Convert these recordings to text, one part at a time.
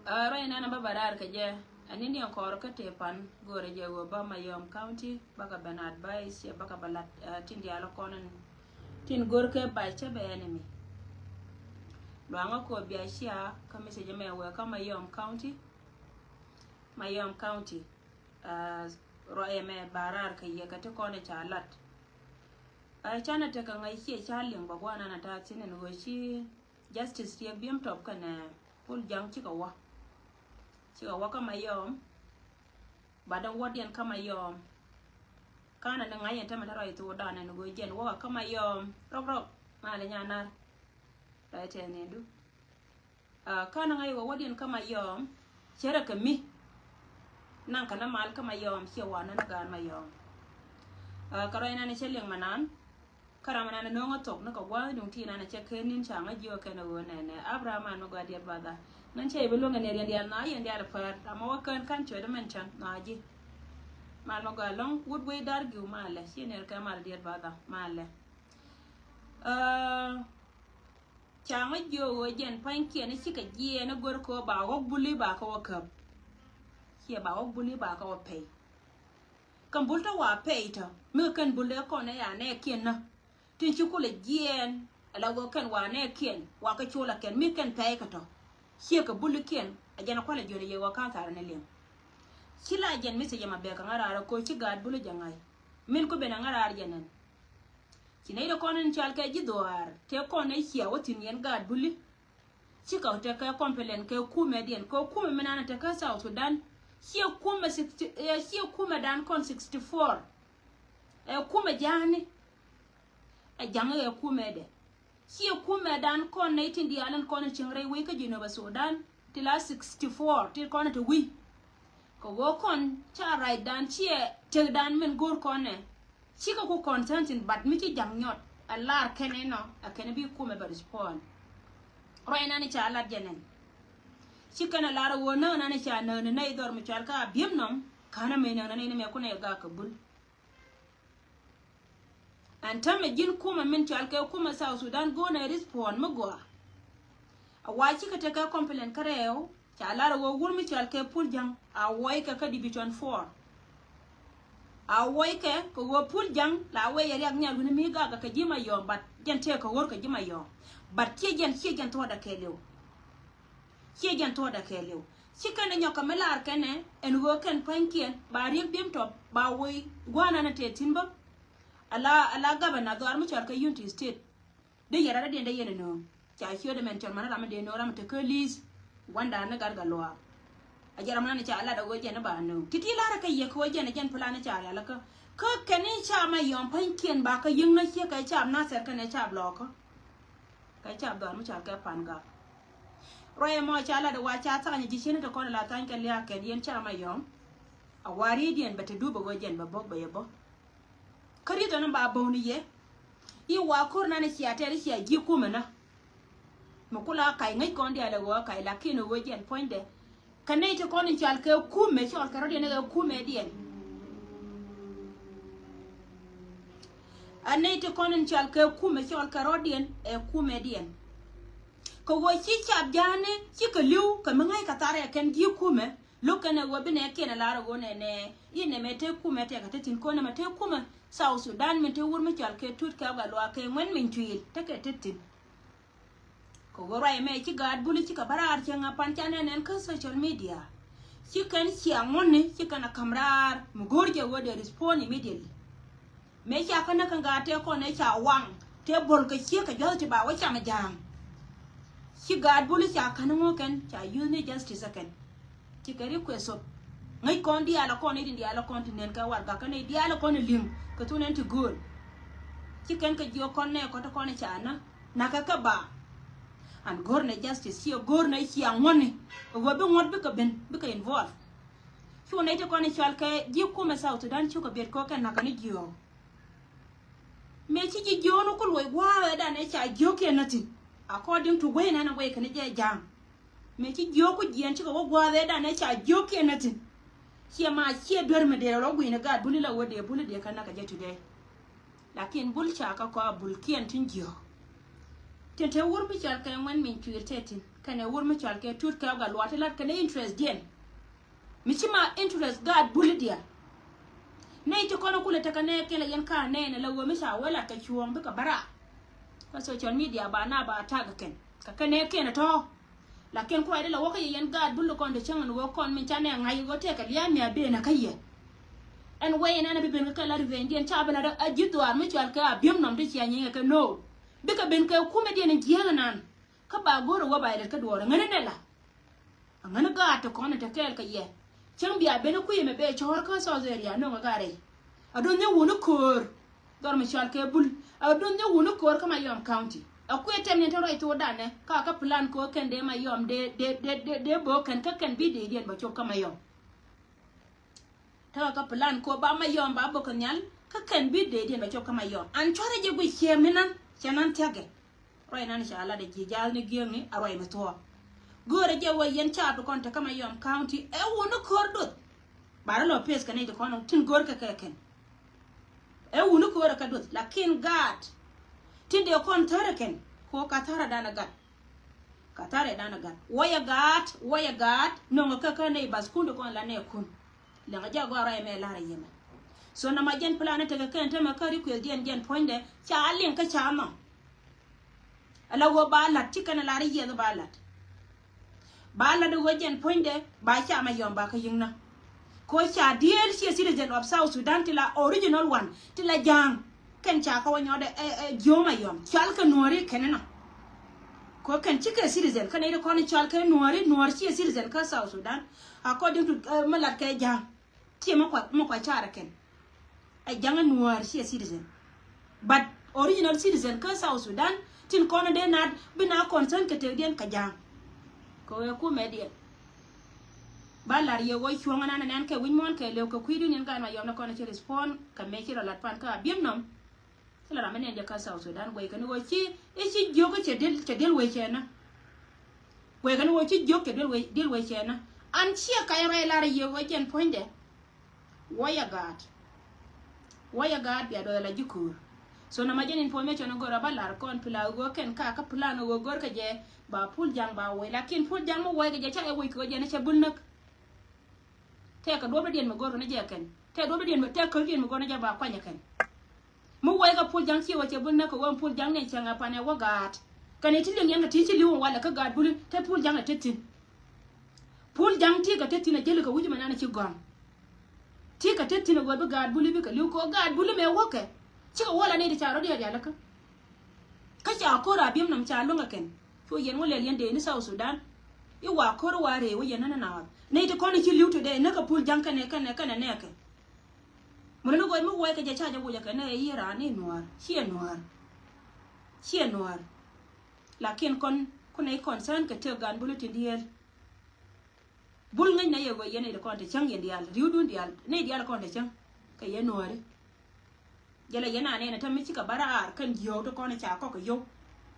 Right now, I'm barar kaje. Anini ang koro ka tepan gore je go ba Mayom County baka Bernard Vice ya baka balat tin dialo konan tin gor ke ba che be enemy. Lo anga ko bia shia ka message me we ka Mayom County. Mayom County roye me barar ka ye ka te kone chalat. Chana te ka ngai chi chaling ba gwana na ta tin en go chi justice ye biem top kana pul jang chi ka wa. Chiga waka Mayom badang wadian kama Mayom kana na ngayen tama taro itu dana no gojen waka kama Mayom rok male nyana right ne du kana ngai wadian kama Mayom chere kami nan kana mal kama Mayom chewana na gan Mayom karo ina ne cheleng manan karamana na nongo tok na ka wa dung tina na chekenin changa jiwa kana wona ne Abraham no gadiya bada nan ce belo ngane riya na yan dia far amma wakan kan ce da mancan naji mal ma galon woodway dargu male shine ka mal dia bada male chama jo jen panke ne shika giye na gorko ba wok buli ba ka wakab ke ba wok buli ba ka pay kan bulta wa pay ta me kan bulle ko ne ya ne ken na tin ci kula giyen ala go kan wa ne ken wa ka chola ken mi kan pay ka to hier ka bulu ken ajana kwala jone ye waka tara ne lem kila jen message ma be ka ngara ko ci gad bulu jangai min ko be na ngara janen ci ne do konen chal ka ji doar te ko ne hiya wotin yen gad bulu ci ka te ka compelen ka ku medien ko ku me nana te ka South Sudan hiya ku me 60 hiya ku me dan kon 64 ku me jani janga ya ku me de Here kume dan kon 19 di alan kon chingre we ka jino ba Sudan tila 64 til kon to we ko go kon cha right dan chie te dan men gor kon ne chi ka ko content but mi ti jang nyot alar kene no akene bi kume ba respond roi na ni cha alar jenen chi kana lar wo na na ni cha na ne nei dor mi chal ka biem nom kana me na ne me ko ne ga ka bul Antame jin kuma min chalke kuma South Sudan go na respond magwa awachi ka teka complain kareo chalara wo gurmi chalke puljang awai ka division 4 awai ke ko wo puljang la we yari ak nyalu ni mi ga ka jima yo bat gente ko wor ka jima yo bat ke gen to da keleo ke gen to da keleo sikana nyoka melar kene en wo ken pankien ba ri bim top ba we gwana na tetimba ala gabana do armu charka Unity State de yara de yene no cha hiyo de mention mana ram de no ram te kelis wanda na gargalwa ajara mana cha ala da goje na ba no titi lara kai ye ko je na jan plan cha ala ka kani cha ma yom pankien ba ka yin na ke kai cha na ser ka ne cha block kai cha do armu charka panga roye mo cha ala da wa cha ta ni jishine to ko la tan ka liya ken yen cha ma yom a wari dien bata duba goje ba bok ba yebo kari to nan ba bawni ye yi wa korna ne siya tere siya gi kumana makula kai ngai kon dia da go kai la kino wo jen point de kanai to kon chal ke kume chal ka rodi ne ga kume dien anai to kon chal ke kume chal ka rodi e kume dien ko wo chi chap jane chi ka liu ka mangai ka tare ken gi kume lokane wo bine ken la ro ne ne ine mete kume te ka tin ko ne mete kume South Sudan min te wurmi chal ke tut ka ga lo ke ngwen min twil te ke tetin ko gora me ci gad buli ci ka barar ci nga pan chane nen ka social media ci kan ci amone ci kana kamrar mu gorje wode respond immediately me ci aka na kan ga te ko ne cha wang te bol ka ci ka joti ba wa cha ma jang ci gad buli ci aka no ken cha use ne justice second ci ka request ngai kon di ala kon di ala continent ka war ka ne di ala kon lim ka tunen to good chicken ka jo kon ne ko to kon chana nakaka ba an gorne justice here gorne chi angone wo be ngot be ka ben be ka involve so ne te kon chal ka ji ko me South Sudan chu ka bet ko ka na ka ni jo me chi ji jo no ko loy wa da ne cha jo ke nati according to way na way ka ne je jam me chi jo ko jien chi ko wa da ne cha jo ke nati Here ma here dorme de ro gwi na ga buli la wode buli de kana ka je today lakin bul cha ka ko bul kien tin jo te wurmi chal ka ngwan min tuir tetin kane wur mi chal ke tut ka ga lwat lat kane interest dien mi chima interest gad bulidia nei to kono kule ta kane kele yen ka ne la wo mi sha wala ka chuong bi ka bara ka social media ba na ba tag ken ka kane ken to la ken ko ide la wo ka yen gad bulu kon de changan wo kon min chane ngai go te ka liya mi abe na kaye en way na bi ben ka la revendien cha bana da ajitu ar mi chal ka bim nom de chi anyi ka no bi ka ben ka kuma dien jiya nan ka ba goro wa ba ka do ngane ne la ngane ga to kon ta kel ka ye chang bia ben ku yeme be chor ka so zeria no ga re adon nya wono kor dor mi chal ke bul adon nya wono kor ka Mayom County aku etem ne to right to dane ka plan ko ken de Mayom de bo ken ka ken bi de dien ba chop ka Mayom ta ka plan ko ba Mayom ba bo kan yal ka ken bi de dien ba chop ka Mayom an chore je bu cheminan chanan tage roi nan sha Allah de ji jal ne gieng a roi to gore je wo yen cha to kon ta ka Mayom County e wono kor dot bara lo pes kan de kon tin gor ka ken e wono kor ka dot lakin gad tinde kon tare ken ko ka tara dana gat ka tare dana gat waya gat no ka ka ne bas kun ko la ne kun la ga jago ara me la ra yema so na ma jen planet ka ken ta ma kari ku jen poinde cha alin ka cha ma ala go balat tikana la ri ye balat wo jen poinde ba cha Mayom ba ka yingna ko cha DLC citizen of South Sudan tila original one tila jang ken cha ka wanyo de jo Mayom chal ka nori kenena ko ken chike citizen kan ida kon chal ka nori chi citizen ka South Sudan according to malat ka jang ti mo kwa chara ken jang nori chi citizen but original citizen ka South Sudan tin kon de nad bina concern ka te den ka jang ko ku media balar ye wo chuanga na nan ke win mon ke le ko kwidu nyen kan Mayom na kon chi respond ka me chi lat pan ka biem nom la ramene de ka South Sudan we kan wo chi e chi jogo che del we chena we kan wo chi jogo del we chena an chi ka ra la ye wo jen poinde waya gad ya do la jikur so na majen information go ra balar kon pila go ken ka plan go gor ka je ba pul jang ba we lakin pul jang mo we ga cha e we ko je na che bulnak te ka do be dien mo gor na je ken te do be dien mo te ka dien mo gor na je ba kwanya ken mu wai ga pul jang ci wace bun naka wan pul jang ne changa pane wa gat kane tilin yanga ti ci liwon wala ka gat bulin te pul jang tetin pul jang ti ka tetin na jeli ka wuji manana ci gam ti ka tetin go be gat buli be ka liw ko gat buli me woke ci ka wala ne da charo da ya laka ka ci ko ra bim nam cha lunga ken to yen wala yen de ni South Sudan i wa ko wa re wo yen na ne ta ko ni ci liw to de naka pul jang kane ne ka mo no go mo wai ka je cha ja buja ka ne yira ni noir chi noir lakin kon ai concern ka te gan bulu tindiel bul ngai na ye go yene de kon te chang yen dial riudun dial ne dial kon te chang ka ye noir jela yana ne na tammi ci ka bara kan giyo to kon cha ko yo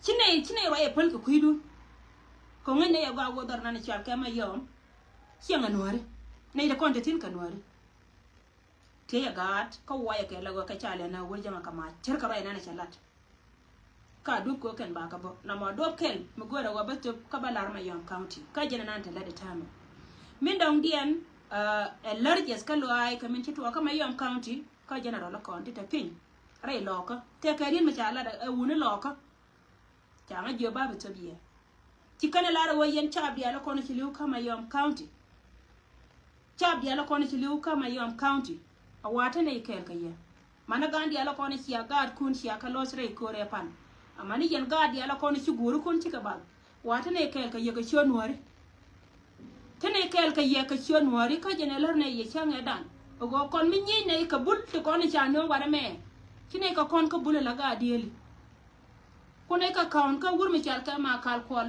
chine ro e pol ka kuidu ko ngai ne ye go dar na ni cha ka Mayom chi nga noir ne de kon te tin ka noir te ya gat ka waya ke lago ka chale na wul jama kama cer ka rai na chalat ka duk ko ken ba ka bo na mo do ken mo gora wa bato ka balar Mayom County ka jena nan ta lade tamo min dong dien a largest ka lo ai ka min to ka Mayom County ka general la county ta pin rai loka te ka rin ma chala da wuni loka ta nga jo ba to biya ti kana la ro yen cha biya la kono ci liu ka Mayom County cha biya la kono ci liu ka Mayom County a wata ne kel ka ye mana gandi ala kono ci gad kun ci ka los re ko re pan amani yen gadi ala kono ci guru kun ci ka ba wata ne kel ka ye ka chonwari tene kel ka ye ka chonwari ka jene lor ne ye chang edan go kon mi nyi ne ka bul to kono ci no wara me kine ka kon ka bul la gadi eli kone ka kaun ka wur mi chal ka ma kal kol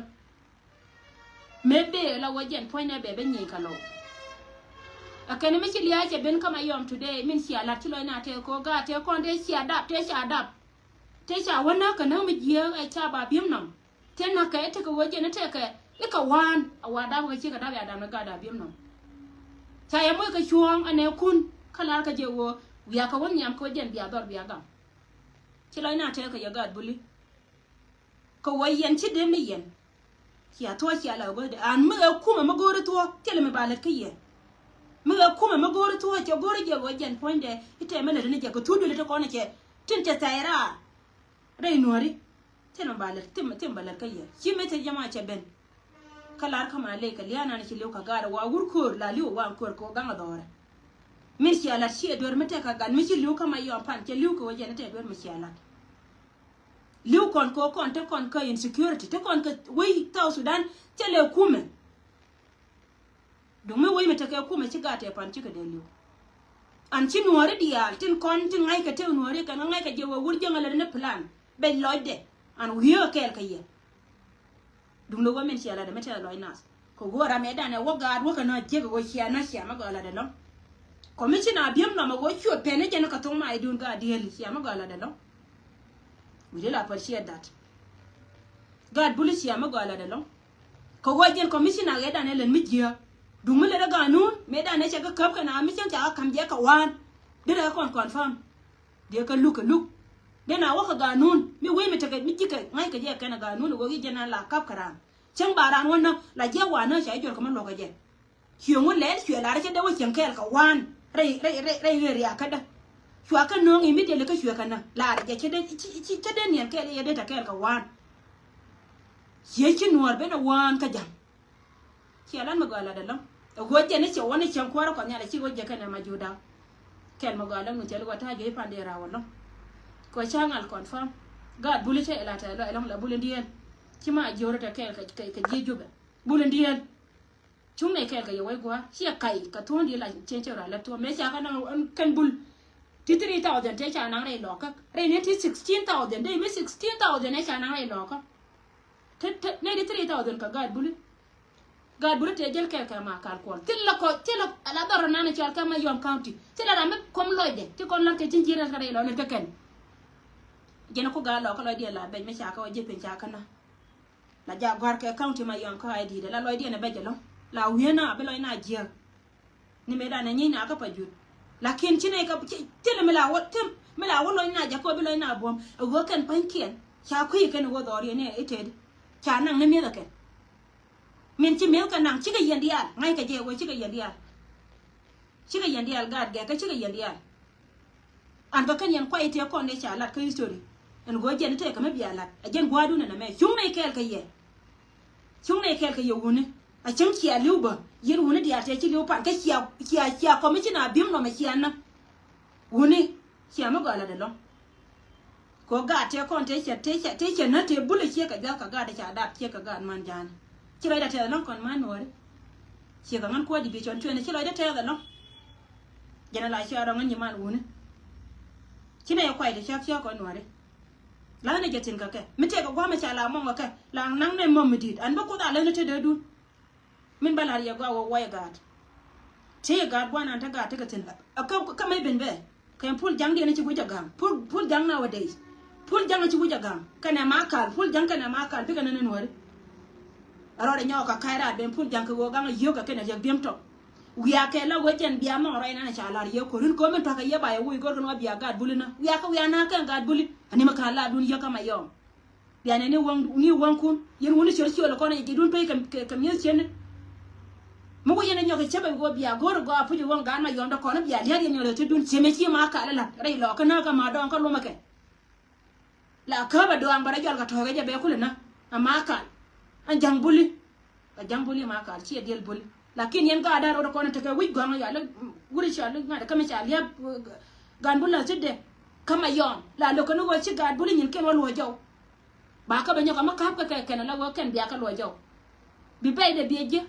mebe la wajen poine bebe nyi ka lo akene mi chili ache ben kama Mayom today min sia la tilo na te ko ga te kon de sia dap te cha wana ka na mi je ai cha ba bim nam te na ka te ko waje na te ka e ka wan awada ko chi ka da ya da na ga da bim nam cha ya mo ka chuang ane kun kala ka je wo wiya ka won nyam ko jen biya dor biya gam tilo na te ka ya ga buli ko wayen chi de mi yen kia to kia la go de an me kuma ma gore to tele me balet kiye me kuma ma gore to che gore je go jen ponde ite me le ne je ko tudu le to ko ne che tin che taira re nori tele balet tim balet kiye ki me te jama che ben kala kama le ka liana ne le ka gara wa wurkur la liu wa kur ko ganga dore min ki ala shi dor mete ka gan mi ki liu kama yo pan ke liu ko jen te dor mi ki ala liu kon ko kon te kon ka insecurity te kon ka wei ta Sudan tele kume do me wei mete ka kume ci gate pan ci ka de liu an ci nuore dial tin kon tin ngai ka te nuore ka ngai ka je wa wur jangala ne plan be lodde an wiyo kel ka ye dum lo men ci ala de mete loy nas ko gora me dane wo gad wo kana je go ci ana ci ma gala de lo ko mi ci na biem no ma go ci o pene je na ka to ma idun ga diel ci ma gala de lo we will appreciate that God bullish ya magala de long ko wajen commissioner ga dan elen mijiya dumu le daga nun me dan ne chaka kap kana mission ta kam je ka wan de da kon confirm de ka look de na waka ga nun mi we mi taka mi jika ngai ka je kana ga nun go gi jena la kap kara chan baran wannan la je wa na shay jor kaman loka je kyongun le shwe la ra de wa chen kel ka wan re ya kada shwa kan no ngi mi de le ka shwe kana la ra je de ne kel ye de ta kel ka wan ye ki nuar be na wan ka jam ki alan magala da lam go je ne che woni chen kwara ko nyala ci go je kana majuda kel magala no tel wata je pandera wallo ko changal confirm God bulite ela ta ela la bulendiel kima jorata kel ka je jobe bulendiel chume kel ka yoy gwa shi kai ka tondi la chenchera la to me cha kana kan bul ti 3000 te cha nang re loka re ne ti 16000 dai me 16000 ne cha nang re loka ne di 3000 ka God bulu te jel kel ka ma kal ko tilla ala daro nana cha ka ma yom county tilla ra me kom loide ti kon lan ke jinjira ka re lo ne ka ken jena ko ga lo ko loide la be me cha ka waje pen cha kana la ja gwar ke county ma yom ka ai di la loide ne be jelo la wiena be lo ina jia ni me da na nyina ka pajut lakin chine ka tilla me la wo lo ina ja ko be lo ina bom go ken pankien cha ku ke ne wo dori ne eted cha nang ne me da ken min ci mel ka nang ci ga yendial ngai ka je wo ci ga yendial gad ga ka ci ga yendial an ba kan yan kwai te ko ne cha lat ka history en go je ne te ka me biya lat a jen gwadu na me chung ne kel ka ye woni a chim ki a liuba yin woni dia te ci liu pan ka kiya ko mi ci na bim no me kiya na woni kiya ma ga la de long ko ga te ko te na te bulu ki ka ga da cha da ki ka ga man jan ci lay da te non kon man wori ci ga man ko di bi chon tuene ci lay da te da non jana la ci aro ngani man woni ci ne ko ay de cha ko wori la ne jetin ka ke mi te ko ma cha la mo ka la nang ne mo mi dit an ba ko da le te de du min balar ya ga wo way gad te gad bwana ta ga ta ka tin ka mai ben be kan pul jang de ne ci buja gam pul jang na wade pul jang ci buja gam kana makal pul jang kana makal bi kana ne wori aro de nyoka kaira ben pul jang ko gam yo ka kana je biem to wiya ke la wejen biya mo ro ina na cha lar yo ko run ko men to ka ye ba ye wi gor no biya gad bulina wiya na kan gad buli ani maka la dun yo kama yo biya ne ni won kun yen woni chor chor ko ne ji dun pe kam yes chen mo ko yene nyoka chebe go biya gor go apuji won gan ma yo ndo ko no biya le yen yo te dun cheme chi ma ka la re lo ka na ka ma don ka lo make la ka ba do an bara jol ka to ga je be kulina amaka an jambuli ma ka chi del buli lakin yen ga daro ko na te ka wi gonga ya la guri cha la ngada kama cha liya gan bulla sidde kama yon la lo ko no chi ga buli nyin ken wo jaw ba ka ba nyoka ma ka ka ken la wo ken biya ka lo jaw bi bay de biye je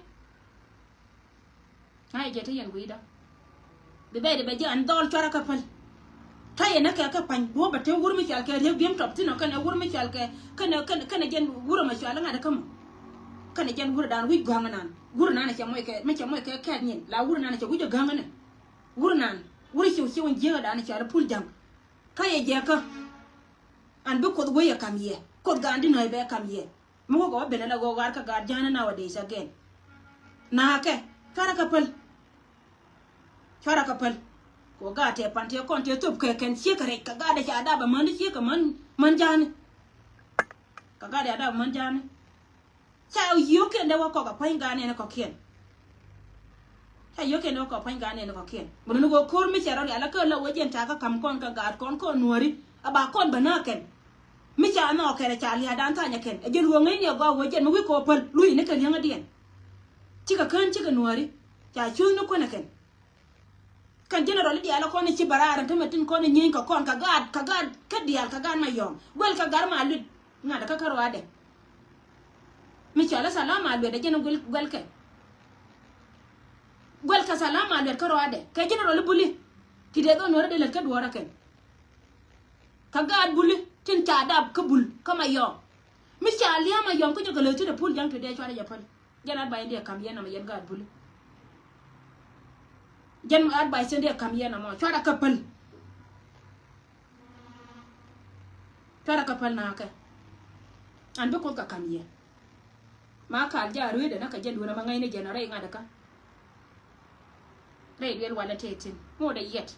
ay je te yen guida bi bay de be je an dol chora ka pal taye na ka pan bo ba te wurmi cha ka re biem top tino kana wurmi cha ka kana jen wurma cha la ngada kama kana jen wur dan wi gonga nan wur nana cha moy ke ka nyin la wur nana cha gujo ganga ne wur nan wur ci won je da na cha pul jang kaye je ka an be ko go ya kam ye ko ga andi no be kam ye mo go be na go gar ka ga jana na wade sa gen na ke fara ka pal ko ga te pan te kon te top ke ken ci ka re ka ga da cha da ba man ci ka man jani ka ga da man jani cha yo ken de wa ko ga pain ga ne ko kien cha yo ken de ko pain ga ne ko kien mun no go kor mi charo ala ko la wajen ta ka kam kon ka ga kon ko nuori aba kon bana ken mi cha no kere cha li adan ta nya ken e jel wo ngai ne go wajen mi ko pal lui ne ka li ngadien ci ka kan ci ka nuori cha chu no ko na ken kan general di ala ko ne ci barara ta metin ko ne nyin ka kon ka gad ka dial ka gan ma yom gol ka gar ma lut ngada ka karo ade mi cha la salama alwe de jeno gol ke gol ka salama alwe karo ade ka general buli ti de do nore de le ka duora ken ka gad buli tin ta dab ka bul kama yom mi cha liya ma yom ko jogo le ti de pul jang to de chwa de japal janat bay de kam yena ma yen gad buli jan ma advice sende kam yena mo chwa da kapal na ka an be ko ka kam ye ma ka ja ruwe da naka jan duna mangai ne generate ngada ka rai biyar wala tetin mo da yet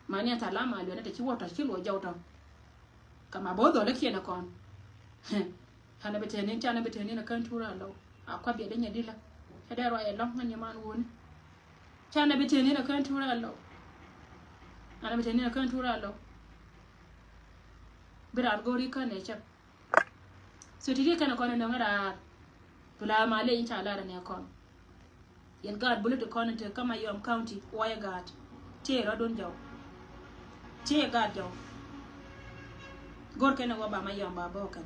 mani ta lama lo na ta ci wata kilo jauta kama bodo da ke na kon hana betene ta na betene na kan tura lo akwa be danya dila kada ro ya long ngani man woni ta na betene na kan tura lo ana betene na kan tura lo birar gori kan ne cha so tiri kana kon no ngara tula male insha Allah da ne kon yen gad bulu to kon te kama yom county waya gad te radon jaw te gad jaw gor kene go ba ma yom ba bokan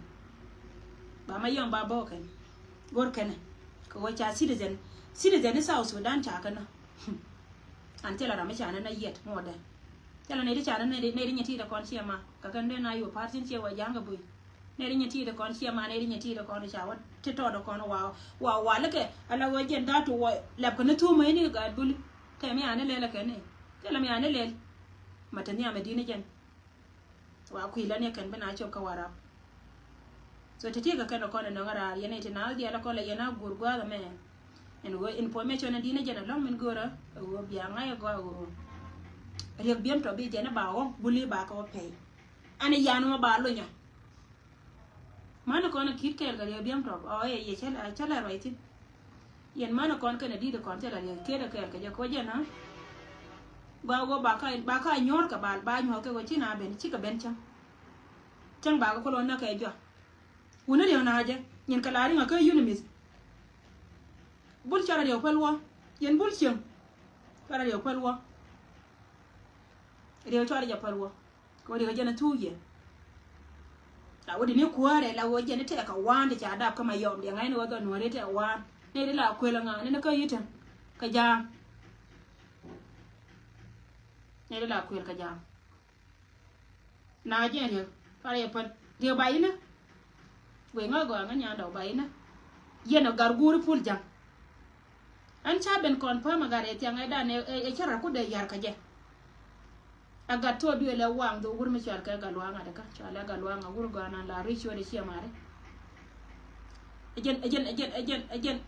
ba ma yom ba bokan gor kene ko wacha citizen ni South Sudan ta kana antela rama chana na yet moda tela ne ri chana ne ri nyati da kon chiema ka kan de na yo partin che wa janga bui ne ri nyati da kon chiema ne ri nyati da kon cha wa te to da kon wa le ke ala go jen da to wa la kana tu mai ni ga bul te mi ane le ke ne tela mi ane le matani a medina jen wa ku ila ne kan bana cho ka wara so te tiga kana kon no ngara yene te na di ala ko la yana gurgwa ga me en go information na dina jen long min gora go biya ngai go riek bien to bi jena bawo buli ba ko pe ani yanu ba lo nya mana kono kit kel ga riek bien to o ye chala right yen mana kon kana di de kon tela riek ke da kel ga ko jena go ba ka nyor ka ba nyor ke go china ben chi ka ben chang ba ko lo na ke jo una le na je yen ka lari nga ka unimis bul chara riek pelwa yen bul chim para riek pelwa riek chara ja pelwa ko riek jena tuye la wodi ni kuare la wo jena te ka wande cha dab kama yom de ngai no go no re te wan ne de la kwela nga ne ka yita ka ja ne de la kwel ka ja na je ne para ye pan de bayina we nga go nga nya do bayina yena garguri pul jam an cha ben kon pa magare ti ngai da ne e chara ku de yar ka je aga to bi le wang do gur mi char ka ga luanga de ka chala ga luanga gur go na la richo de chia mare ejen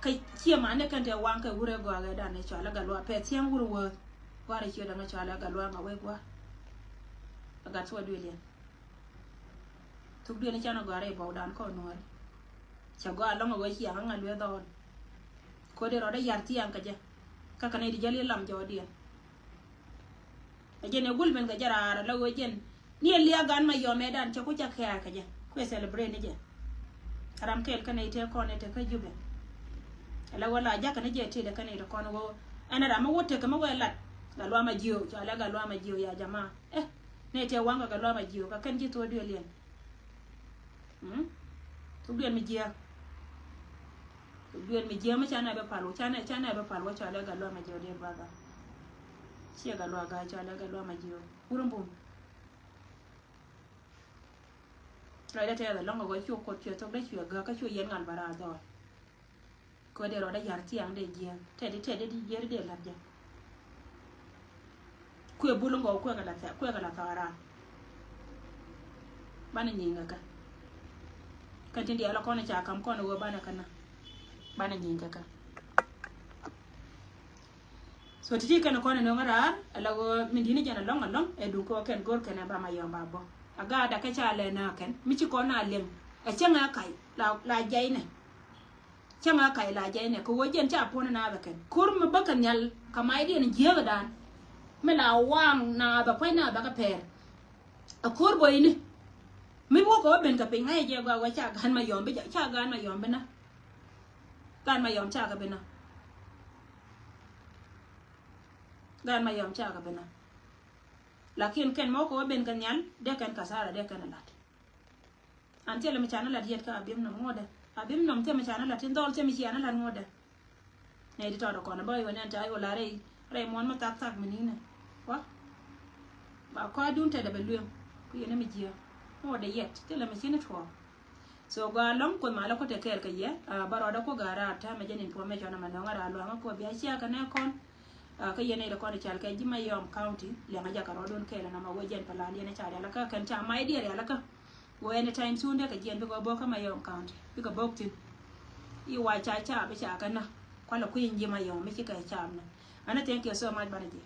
kai chia mane kan te wang ka gure go ga da ne chala ga lua pe tiang gur wo wa re chio da nga chala ga luanga we gwa aga to bi le tuk bi ne chana go re bo dan ko no cha go along go chia nga lwe do ko de ro da yar ti an ka je ka kan di jali lam jo di ejen e gulben ga jarara lawo jen ni liya gan ma yo medan cha ku cha kya ka je ku celebrate ni je karam kel kan ite ko ne te ka jube ala wala ja kan je te de kan ite ko no ana da ma wote ka ma wala ga lwa ma jiyo cha ala ga lwa ma jiyo ya jamaa ne te wanga ga lwa ma jiyo ka kan ji to dio lien tu bien mi jiya bien mi jiya ma cha na be palo cha na be palo cha ala ga lwa ma jiyo de baga chia ga lwa ga cha ala ga lwa ma jiyo urumbum rồi đây theo là long ngồi chuột cột chuột trong đấy chuột gỡ cái chuột yên ngàn bà ra rồi coi đây rồi đây giả tiếng để gì thế đi gì để làm gì khuya bulu ngồi khuya cái là thà ra ban này nhìn cả cái chuyện đấy là con này chả cầm con rồi ban này nhìn cả so titi kana con này nó ngara là mình đi này cho nó long eduko ken gor ken ba ma yom ba bo aga da ka cha le na ken mi ci ko na lem a changa kai la jay ne changa kai la jay ne ko wojen cha pona na baken kurma bakan yal kamai din jega dan me la wang na ba kwai na ba ka per a kur boy ni mi wo ko ben ka pe ngai je gwa cha gan ma yom be cha gan ma yom be na gan ma yom cha ka be na gan ma yom cha ka be na lakin ken mo ko ben kan yal de kan kasara de kan lat antel mi chana lat yet ka abim no ngode abim no te mi chana lat ndol te mi chana lat ngode ne di to ko na boy wona ta yo la re mon ma tak tak menine wa ba ko dun te da belum ku yene mi jia ngode yet te la mi chine to so ga long ko ma la ko te ker ka ye baro da ko gara ta me jen information ma no ngara lo nga ko bi asia ka ne kon ka yene da ko ne chal ka jima yom county le nga ja ka rodon ke la na ma wojen pala ne cha la ka kan cha mai di ya la ka wo anytime soon de ka jen bi ko bo ka ma yom county bi ka bok tin I wa cha cha bi cha ka na kwa la ku yin jima yom mi ki ka cha na ana thank you so much banaji